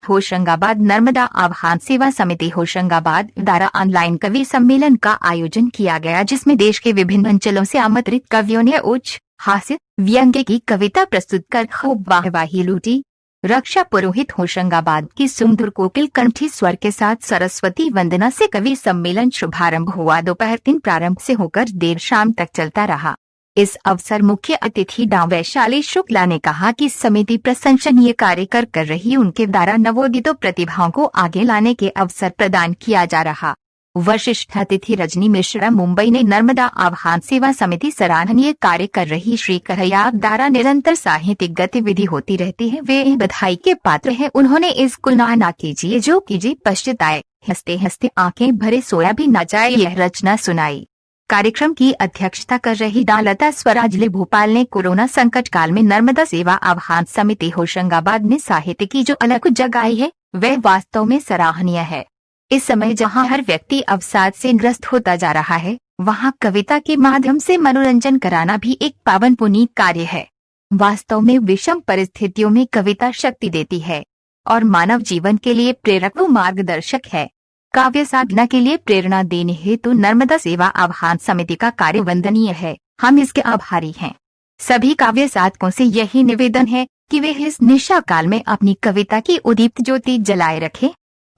होशंगाबाद नर्मदा आह्वान सेवा समिति होशंगाबाद द्वारा ऑनलाइन कवि सम्मेलन का आयोजन किया गया, जिसमें देश के विभिन्न अंचलों से आमंत्रित कवियों ने उच्च हास्य व्यंग्य की कविता प्रस्तुत कर खूब वाहवाही लूटी। रक्षा पुरोहित होशंगाबाद की सुमधुर कोकिल कंठी स्वर के साथ सरस्वती वंदना से कवि सम्मेलन शुभारंभ हुआ। दोपहर 3 प्रारंभ से होकर देर शाम तक चलता रहा। इस अवसर मुख्य अतिथि डॉ वैशाली शुक्ला ने कहा कि समिति प्रशंसनीय कार्य कर रही, उनके द्वारा नवोदित प्रतिभाओं को आगे लाने के अवसर प्रदान किया जा रहा। वरिष्ठ अतिथि रजनी मिश्रा मुंबई ने नर्मदा आह्वान सेवा समिति सराहनीय कार्य कर रही। श्री कहया द्वारा निरंतर साहित्यिक गतिविधि होती रहती है, वे बधाई के पात्र हैं। उन्होंने इसको ना कीजिए जो कीजिए पश्चाताए, हंसते हंसते आंखें भरे सोया भी न जाए, यह रचना सुनाई। कार्यक्रम की अध्यक्षता कर रही डॉ लता स्वराज भोपाल ने कोरोना संकट काल में नर्मदा सेवा आह्वान समिति होशंगाबाद ने साहित्य की जो अलग जगाई है वह वास्तव में सराहनीय है। इस समय जहां हर व्यक्ति अवसाद से ग्रस्त होता जा रहा है, वहां कविता के माध्यम से मनोरंजन कराना भी एक पावन पुनीत कार्य है। वास्तव में विषम परिस्थितियों में कविता शक्ति देती है और मानव जीवन के लिए प्रेरक व मार्गदर्शक है। काव्य साधना के लिए प्रेरणा देने हेतु नर्मदा सेवा आह्वान समिति का कार्य वंदनीय है। हम इसके आभारी हैं। सभी काव्य साधकों से यही निवेदन है कि वे इस निशा काल में अपनी कविता की उदीप्त ज्योति जलाए रखें,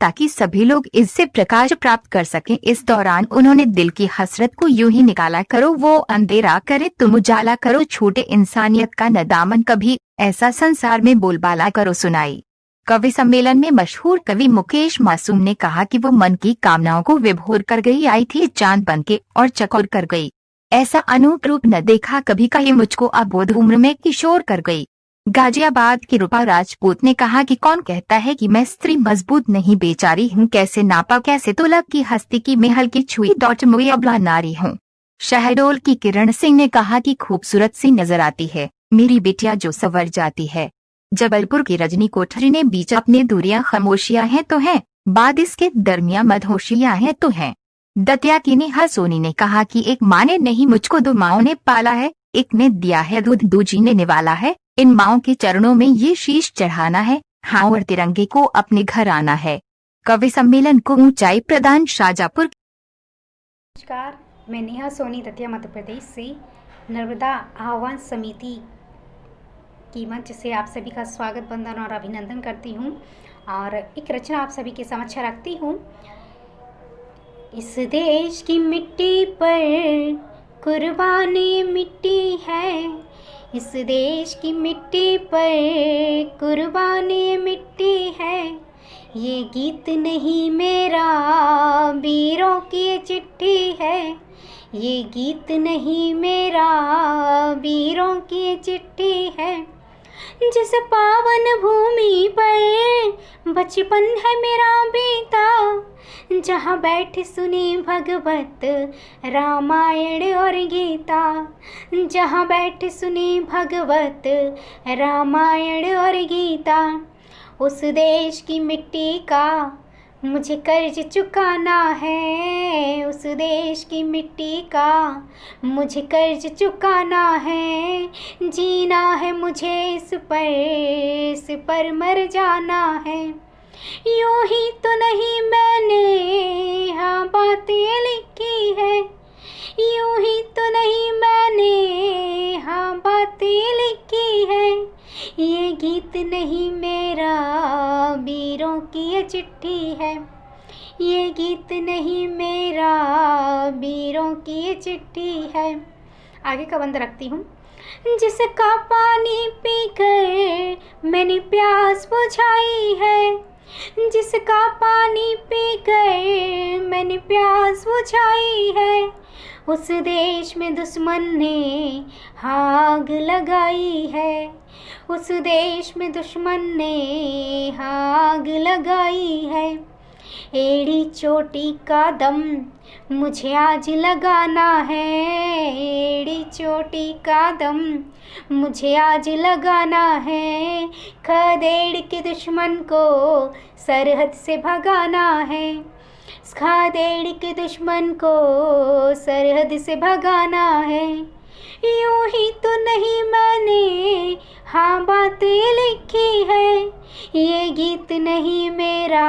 ताकि सभी लोग इससे प्रकाश प्राप्त कर सकें। इस दौरान उन्होंने दिल की हसरत को यूं ही निकाला करो वो अंधेरा करे तुम उजाला करो, छूटे इंसानियत का न दामन कभी, ऐसा संसार में बोलबाला करो सुनाई। कवि सम्मेलन में मशहूर कवि मुकेश मासूम ने कहा कि वो मन की कामनाओं को विभोर कर गई, आई थी चांद बनके और चकोर कर गई। ऐसा अनूप रूप न देखा कभी का, ये मुझको अबोध उम्र में किशोर कर गई। गाजियाबाद की रूपा राजपूत ने कहा कि कौन कहता है कि मैं स्त्री मजबूत नहीं बेचारी हूँ, कैसे नापा कैसे तोला की हस्ती की मैं हल्की छुई डॉट मुई अबला नारी हूँ। शहडोल की किरण सिंह ने कहा कि खूबसूरत सी नजर आती है मेरी बेटिया जो संवर जाती है। जबलपुर की रजनी कोठरी ने बीच अपने दूरियां खामोशियां हैं तो हैं, बाद इसके दरमिया मधोशियां हैं तो हैं। दतिया की नेहा सोनी ने कहा कि एक माँ ने नहीं मुझको 2 माओं ने पाला है, एक ने दिया है दूध दूजी ने निवाला है, इन माओं के चरणों में ये शीश चढ़ाना है, हाँ और तिरंगे को अपने घर आना है। कवि सम्मेलन को ऊंचाई प्रदान शाजापुर। नमस्कार, मैं नेहा सोनी दतिया मध्य प्रदेश से नर्मदा आह्वान समिति की मंच से आप सभी का स्वागत वंदन और अभिनंदन करती हूँ और एक रचना आप सभी के समक्ष रखती हूँ। इस देश की मिट्टी पर कुर्बानी मिट्टी है, इस देश की मिट्टी पर कुर्बानी मिट्टी है। ये गीत नहीं मेरा वीरों की चिट्ठी है, ये गीत नहीं मेरा वीरों की चिट्ठी है। जिस पावन भूमि पर बचपन है मेरा बीता, जहाँ बैठ सुनी भगवत रामायण और गीता, जहाँ बैठ सुनी भगवत रामायण और गीता। उस देश की मिट्टी का मुझे कर्ज चुकाना है, उस देश की मिट्टी का मुझे कर्ज चुकाना है। जीना है मुझे इस पर मर जाना है। यूं ही तो नहीं मैंने हाँ बातें लिखी है, यूं ही तो नहीं मैंने हाँ बातें लिखी है। ये गीत नहीं मेरा वीरों की ये चिट्ठी है, ये गीत नहीं मेरा वीरों की ये चिट्ठी है। आगे का बंद रखती हूँ। जिसका पानी पीकर मैंने प्यास बुझाई है, जिसका पानी पीकर मैंने प्यास बुझाई है। उस देश में दुश्मन ने आग लगाई है, उस देश में दुश्मन ने आग लगाई है। एड़ी चोटी का दम मुझे आज लगाना है, एड़ी चोटी का दम मुझे आज लगाना है। खदेड़ के दुश्मन को सरहद से भगाना है, खदेड़ के दुश्मन को सरहद से भगाना है। यूं ही तो नहीं मैंने हाँ बातें लिखी है, ये गीत गीत नहीं मेरा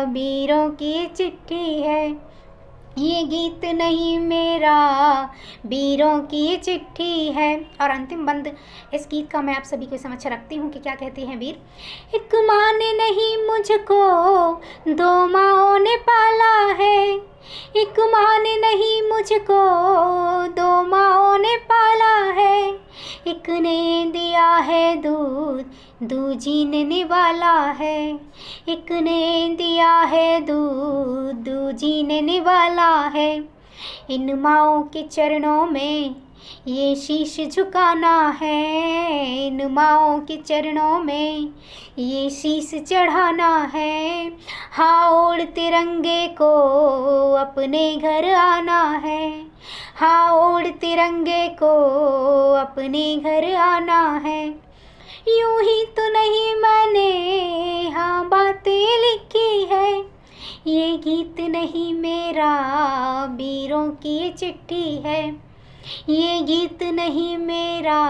वीरों की चिट्ठी है, ये गीत नहीं मेरा वीरों की चिट्ठी है। और अंतिम बंद इस गीत का मैं आप सभी के समक्ष रखती हूँ कि क्या कहते हैं वीर। एक माँ ने नहीं मुझको दो माँओं ने पाला है, एक माँ ने नहीं मुझको दो माँओं ने पाला है, एक ने दिया है दूध दूजी ने निवाला है, एक ने दिया है दूध दूजी ने निवाला है। इन माँओं के चरणों में ये शीश झुकाना है, इन माँओं के चरणों में ये शीश चढ़ाना है। हाँ ओढ़ तिरंगे को अपने घर आना है, हाँ ओढ़ तिरंगे को अपने घर आना है। यूं ही तो नहीं मैंने हाँ बातें लिखी है, ये गीत नहीं मेरा वीरों की चिट्ठी है, ये गीत नहीं मेरा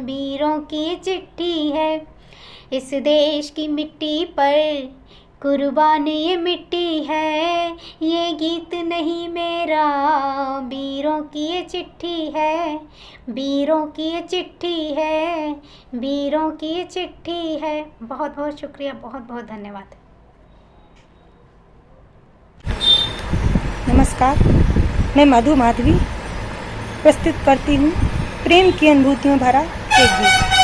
वीरों की चिट्ठी है। इस देश की मिट्टी पर कुर्बान ये मिट्टी है, ये गीत नहीं मेरा वीरों की ये चिट्ठी है, वीरों की ये चिट्ठी है, वीरों की ये चिट्ठी है। बहुत बहुत शुक्रिया, बहुत बहुत धन्यवाद। नमस्कार, मैं मधु माधवी प्रस्तुत करती हूँ प्रेम की अनुभूतियों भरा एक गीत।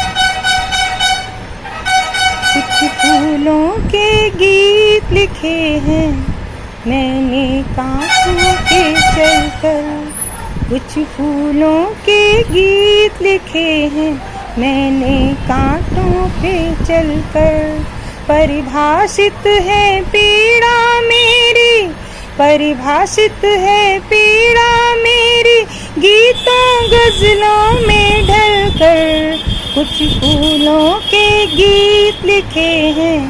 कुछ फूलों के गीत लिखे हैं मैंने कांटों पे चलकर, कुछ फूलों के गीत लिखे हैं मैंने कांटों पे चलकर। परिभाषित है पीड़ा मेरी, परिभाषित है पीड़ा मेरी गीतों गजलों में ढलकर। कुछ फूलों के गीत लिखे हैं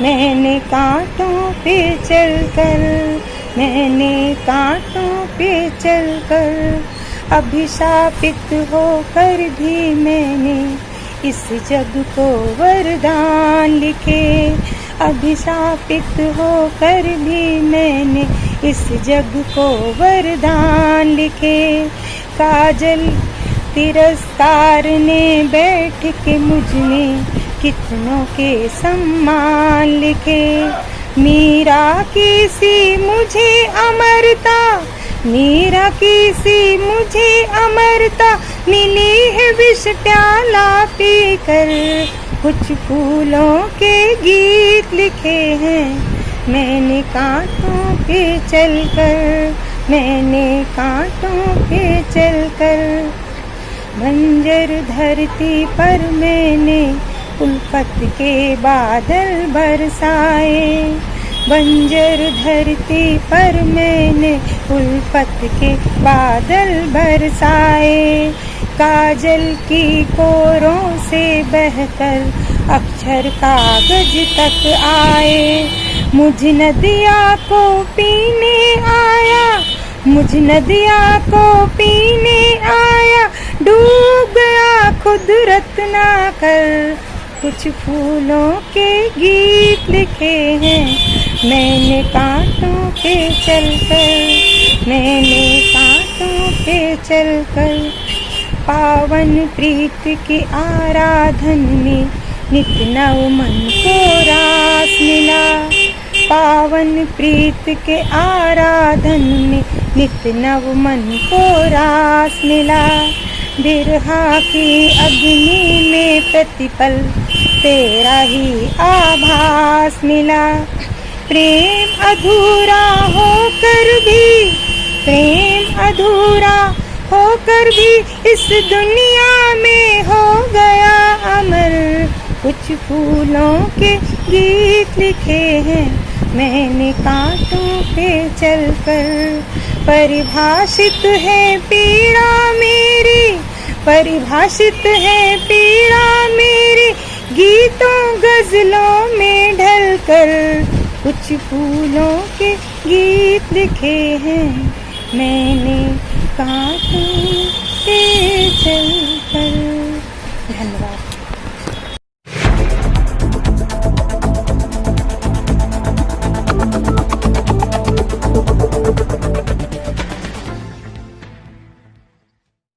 मैंने कांटों पे चलकर, मैंने कांटों पे चलकर। अभिशापित होकर भी मैंने इस जग को वरदान लिखे, अभिशापित होकर भी मैंने इस जग को वरदान लिखे। काजल तिरस्कार ने बैठ के मुझ में कितनों के सम्मान लिखे। मीरा की सी मुझे अमरता, मीरा की सी मुझे अमरता मिली है विष प्याला पीकर। कुछ फूलों के गीत लिखे हैं मैंने कांटों पे चलकर, मैंने कांटों पे चलकर। बंजर धरती पर मैंने उल्फत के बादल बरसाए, बंजर धरती पर मैंने उल्फत के बादल बरसाए। काजल की कोरों से बहकर अक्षर कागज तक आए। मुझ नदिया को पीने आया, मुझ नदिया को पीने आया, डूब गया खुद रत्ना कर। कुछ फूलों के गीत लिखे हैं मैंने कांटों पे चलकर, मैंने कांटों पे चलकर। पावन प्रीत की आराधन में नित नव मन को रास मिला, पावन प्रीत के आराधन में नित नव मन को रास मिला। बिरहा की अग्नि में प्रतिपल तेरा ही आभास मिला। प्रेम अधूरा होकर भी, प्रेम अधूरा होकर भी इस दुनिया में हो गया अमर। कुछ फूलों के गीत लिखे हैं मैंने कांटों पे चलकर। परिभाषित है पीड़ा मेरी, परिभाषित है पीड़ा मेरी गीतों गजलों में ढलकर। कुछ फूलों के गीत लिखे हैं मैंने कांटों पे चलकर। धन्यवाद।